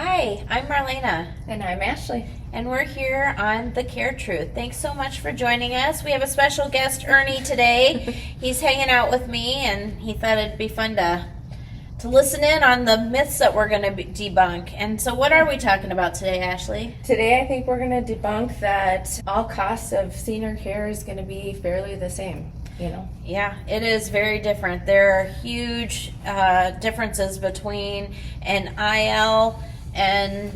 Hi, I'm Marlena, And I'm Ashley. and we're here on The Care Truth. Thanks so much for joining us. We have a special guest, Ernie, today. He's hanging out with me, and he thought it'd be fun to listen in on the myths that we're going to debunk. And so what are we talking about today, Ashley? Today I think we're going to debunk that all costs of senior care is going to be fairly the same, Yeah, it is very different. There are huge differences between an IL and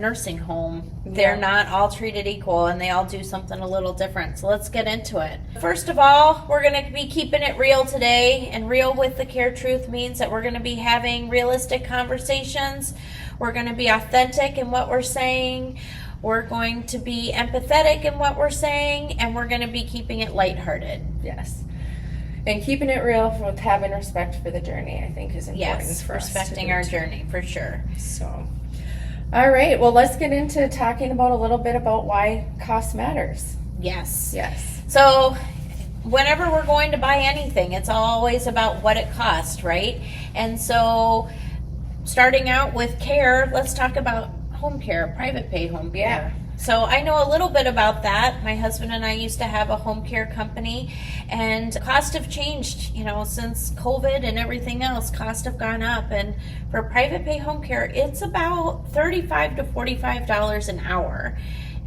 nursing home. They're not all treated equal, and they all do something a little different. So let's get into it. First of all, we're going to be keeping it real today, and real with The Care Truth means that we're going to be having realistic conversations. We're going to be authentic in what we're saying. We're going to be empathetic in what we're saying, and we're going to be keeping it lighthearted. Yes. And keeping it real with having respect for the journey, I think, is important for us. Respecting our journey, for sure. So, all right. Well, let's get into talking about a little bit about why cost matters. Yes. Yes. So whenever we're going to buy anything, it's always about what it costs, right? And so starting out with care, let's talk about home care, private pay home care. Yeah. So I know a little bit about that. My husband and I used to have a home care company, and costs have changed, since COVID and everything else. Costs have gone up, and for private pay home care, it's about $35 to $45 an hour.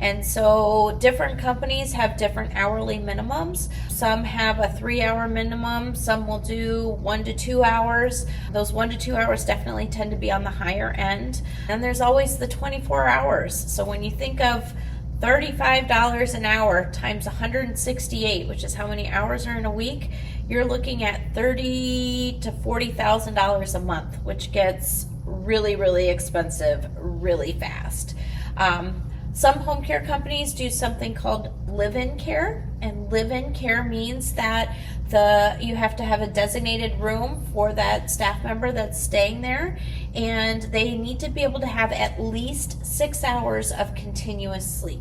And so different companies have different hourly minimums. Some have a 3-hour minimum. Some will do 1 to 2 hours. Those 1 to 2 hours definitely tend to be on the higher end. And there's always the 24 hours. So when you think of $35 an hour times 168, which is how many hours are in a week, you're looking at $30,000 to $40,000 a month, which gets really, really expensive really fast. Some home care companies do something called live-in care, and live-in care means that you have to have a designated room for that staff member that's staying there, and they need to be able to have at least 6 hours of continuous sleep.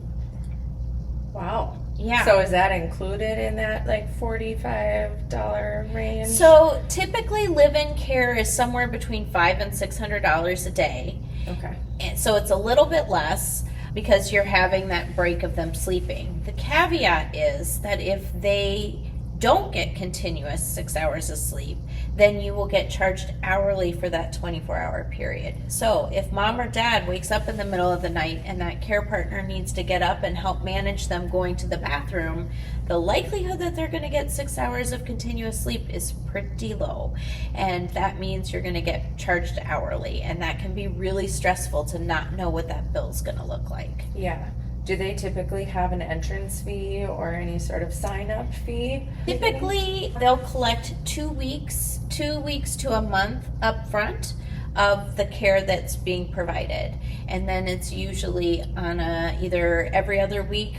Wow. Yeah. So is that included in that $45 range? So typically live-in care is somewhere between $500 and $600 a day. Okay. And so it's a little bit less, because you're having that break of them sleeping. The caveat is that if they don't get continuous 6 hours of sleep, then you will get charged hourly for that 24-hour period. So if mom or dad wakes up in the middle of the night and that care partner needs to get up and help manage them going to the bathroom, the likelihood that they're going to get 6 hours of continuous sleep is pretty low. And that means you're going to get charged hourly. And that can be really stressful to not know what that bill's going to look like. Yeah. Do they typically have an entrance fee or any sort of sign-up fee? Typically, they'll collect 2 weeks to a month up front of the care that's being provided. And then it's usually on either every other week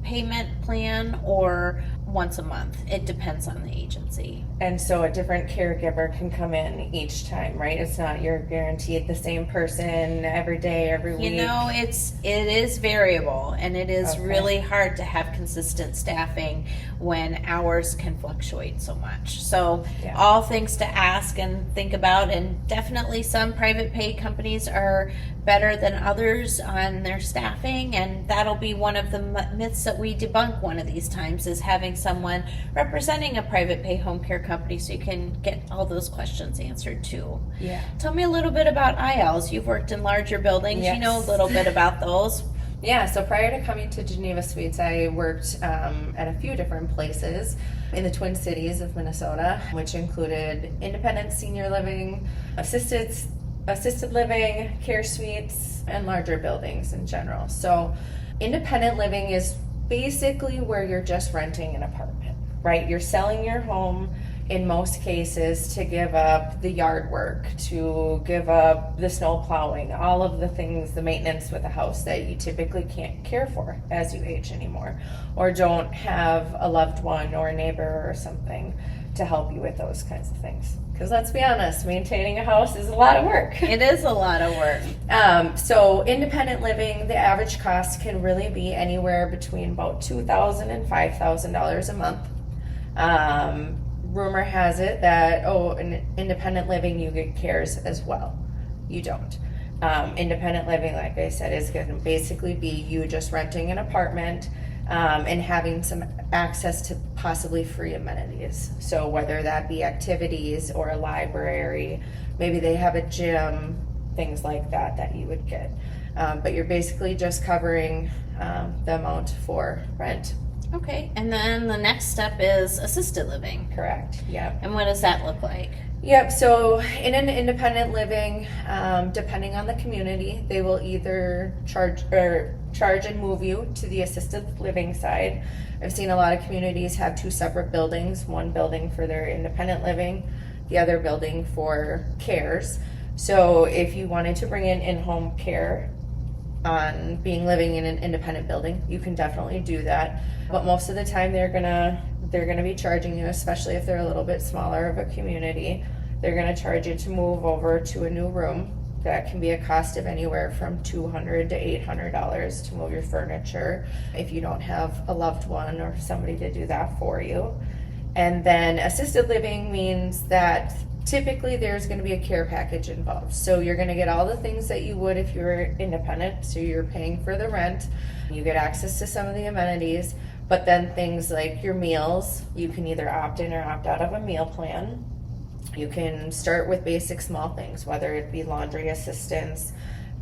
payment plan or once a month. It depends on the agency. And so a different caregiver can come in each time, right? It's not you're guaranteed the same person every day, every week. It is variable, and it is really hard to have consistent staffing when hours can fluctuate so much. So all things to ask and think about, and definitely some private pay companies are better than others on their staffing, and that'll be one of the myths that we debunk one of these times, is having someone representing a private pay home care company so you can get all those questions answered too. Yeah. Tell me a little bit about ILs. You've worked in larger buildings. Yes. You know a little bit about those. Yeah, so prior to coming to Geneva Suites, I worked at a few different places in the Twin Cities of Minnesota, which included independent senior living, assisted living, care suites, and larger buildings in general. So independent living is basically where you're just renting an apartment, right? You're selling your home in most cases to give up the yard work, to give up the snow plowing, all of the things, the maintenance with a house that you typically can't care for as you age anymore, or don't have a loved one or a neighbor or something to help you with those kinds of things. Because let's be honest, maintaining a house is a lot of work. It is a lot of work. So independent living, the average cost can really be anywhere between about $2,000 and $5,000 a month. Rumor has it that, in independent living, you get cares as well. You don't. Independent living, like I said, is going to basically be you just renting an apartment and having some access to possibly free amenities. So whether that be activities or a library, maybe they have a gym, things like that you would get. But you're basically just covering the amount for rent. Okay, and then the next step is assisted living. Correct. Yep. And what does that look like? Yep. So in an independent living, depending on the community, they will either charge and move you to the assisted living side. I've seen a lot of communities have two separate buildings, one building for their independent living, the other building for cares. So if you wanted to bring in-home care on living in an independent building, you can definitely do that. But most of the time they're gonna be charging you, especially if they're a little bit smaller of a community. They're gonna charge you to move over to a new room. That can be a cost of anywhere from $200 to $800 to move your furniture if you don't have a loved one or somebody to do that for you. And then assisted living means that typically there's going to be a care package involved. So you're going to get all the things that you would if you were independent. So you're paying for the rent, you get access to some of the amenities, but then things like your meals, you can either opt in or opt out of a meal plan. You can start with basic small things, whether it be laundry assistance,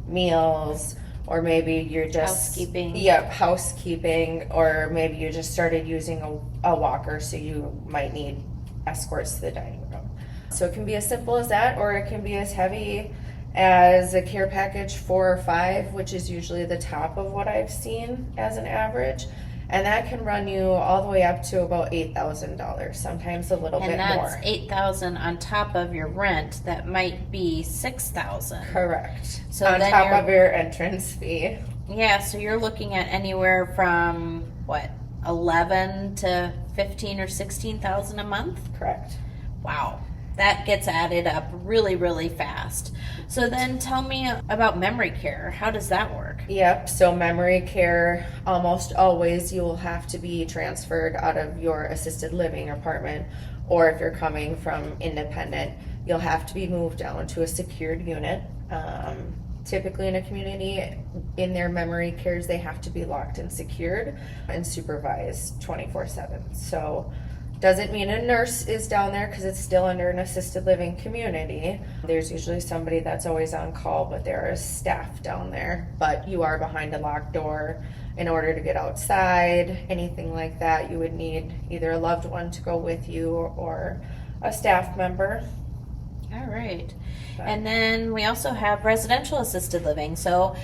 meals, or maybe you're just Housekeeping. Yep, housekeeping, or maybe you just started using a walker, so you might need escorts to the dining room. So it can be as simple as that, or it can be as heavy as a care package 4 or 5, which is usually the top of what I've seen as an average. And that can run you all the way up to about $8,000, sometimes a little bit more. And that's $8,000 on top of your rent. That might be $6,000. Correct. So on then top of your entrance fee. Yeah, so you're looking at anywhere from what, 11 to 15 or 16,000 a month? Correct. Wow. That gets added up really, really fast. So then tell me about memory care. How does that work? Yep, so memory care, almost always you will have to be transferred out of your assisted living apartment, or if you're coming from independent, you'll have to be moved down to a secured unit. Typically in a community, in their memory cares, they have to be locked and secured and supervised 24/7. So doesn't mean a nurse is down there because it's still under an assisted living community. There's usually somebody that's always on call, but there is staff down there. But you are behind a locked door. In order to get outside, anything like that, you would need either a loved one to go with you or a staff member. All right. And then we also have residential assisted living. So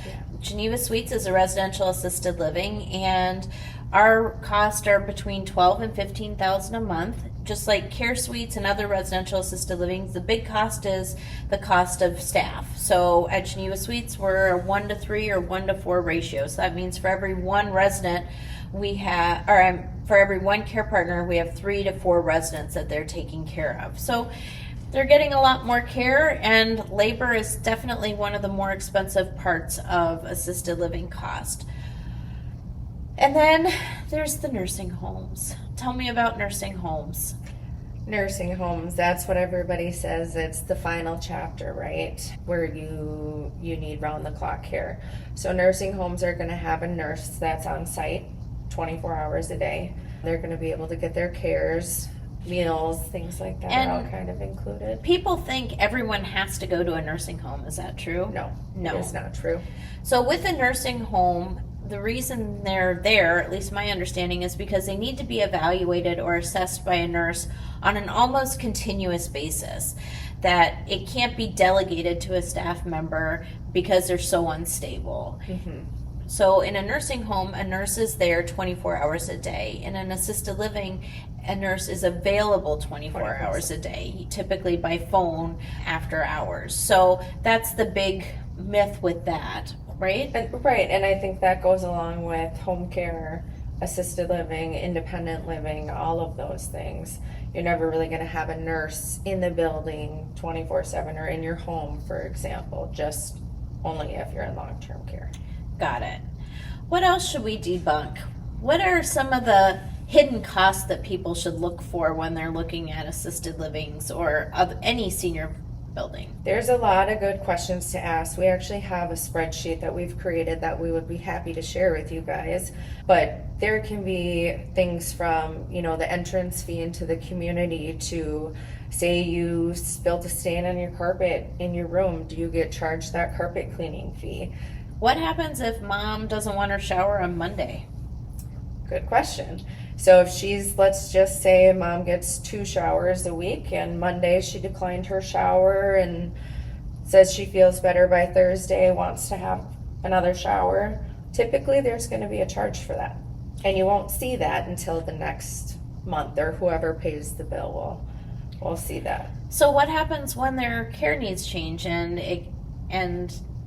Geneva Suites is a residential assisted living, and our costs are between $12,000 and $15,000 a month. Just like Care Suites and other residential assisted livings, the big cost is the cost of staff. So at Geneva Suites, we're a 1-to-3 or 1-to-4 ratio. So that means for every one resident, we have, or for every one care partner, we have 3 to 4 residents that they're taking care of. So they're getting a lot more care, and labor is definitely one of the more expensive parts of assisted living cost. And then there's the nursing homes. Tell me about nursing homes. Nursing homes, that's what everybody says. It's the final chapter, right? Where you need round-the-clock care. So nursing homes are going to have a nurse that's on site 24 hours a day. They're going to be able to get their cares, meals, things like that are all kind of included. People think everyone has to go to a nursing home. Is that true? No, it's not true. So with a nursing home, the reason they're there, at least my understanding, is because they need to be evaluated or assessed by a nurse on an almost continuous basis. That it can't be delegated to a staff member because they're so unstable. Mm-hmm. So in a nursing home, a nurse is there 24 hours a day. In an assisted living, a nurse is available 24 hours a day, typically by phone after hours. So that's the big myth with that, right? And I think that goes along with home care, assisted living, independent living, all of those things. You're never really going to have a nurse in the building 24/7 or in your home, for example, just only if you're in long-term care. Got it. What else should we debunk? What are some of the hidden costs that people should look for when they're looking at assisted livings or any senior building? There's a lot of good questions to ask. We actually have a spreadsheet that we've created that we would be happy to share with you guys. But there can be things from, the entrance fee into the community to, say you spilled a stain on your carpet in your room. Do you get charged that carpet cleaning fee? What happens if mom doesn't want her shower on Monday? Good question. So if let's just say mom gets 2 showers a week and Monday she declined her shower and says she feels better by Thursday, wants to have another shower, typically there's going to be a charge for that. And you won't see that until the next month, or whoever pays the bill will see that. So what happens when their care needs change and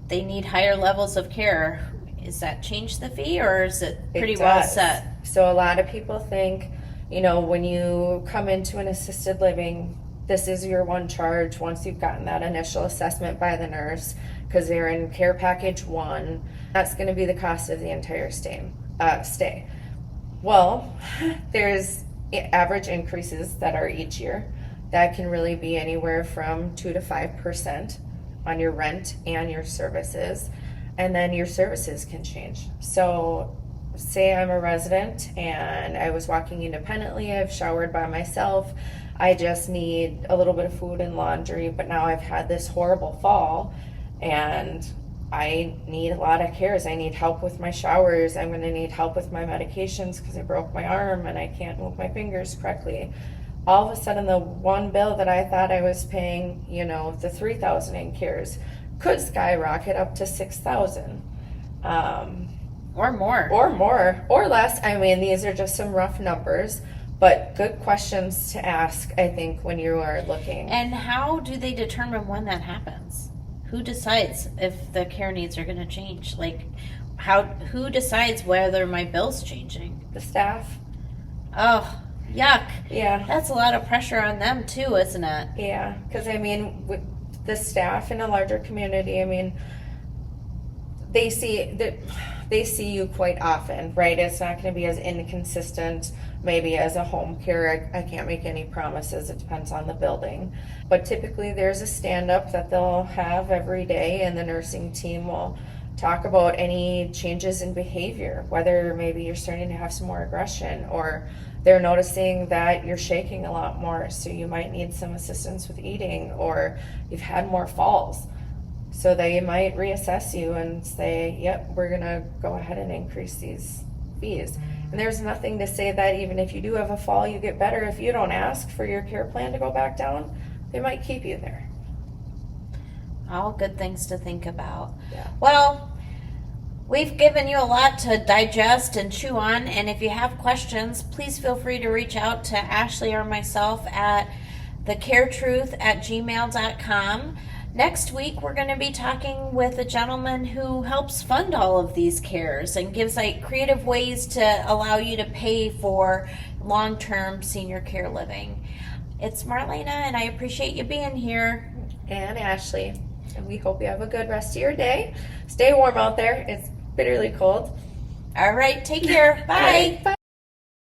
they need higher levels of care? Is that change the fee, or is it pretty well set? So a lot of people think, when you come into an assisted living, this is your one charge once you've gotten that initial assessment by the nurse, because they're in care package 1. That's going to be the cost of the entire stay. Well, there's average increases that are each year. That can really be anywhere from 2 to 5% on your rent and your services. And then your services can change. So say I'm a resident and I was walking independently, I've showered by myself, I just need a little bit of food and laundry, but now I've had this horrible fall and I need a lot of cares. I need help with my showers. I'm going to need help with my medications because I broke my arm and I can't move my fingers correctly. All of a sudden, the one bill that I thought I was paying, the $3,000 in cares, could skyrocket up to $6,000. Or more. Or less. I mean, these are just some rough numbers, but good questions to ask, I think, when you are looking. And how do they determine when that happens? Who decides if the care needs are going to change? Who decides whether my bill's changing? The staff. Oh, yuck. Yeah. That's a lot of pressure on them too, isn't it? Yeah, because with the staff in a larger community, they see you quite often, right? It's not going to be as inconsistent maybe as a home care. I can't make any promises. It depends on the building. But typically there's a stand-up that they'll have every day, and the nursing team will talk about any changes in behavior, whether maybe you're starting to have some more aggression, or they're noticing that you're shaking a lot more, so you might need some assistance with eating, or you've had more falls. So they might reassess you and say, yep, we're going to go ahead and increase these fees. And there's nothing to say that even if you do have a fall, you get better. If you don't ask for your care plan to go back down, they might keep you there. All good things to think about. Yeah. Well, we've given you a lot to digest and chew on, and if you have questions, please feel free to reach out to Ashley or myself at thecaretruth@gmail.com. Next week, we're going to be talking with a gentleman who helps fund all of these cares and gives creative ways to allow you to pay for long-term senior care living. It's Marlena, and I appreciate you being here. And Ashley. And we hope you have a good rest of your day. Stay warm out there. It's bitterly cold. All right, take care. Bye. Bye.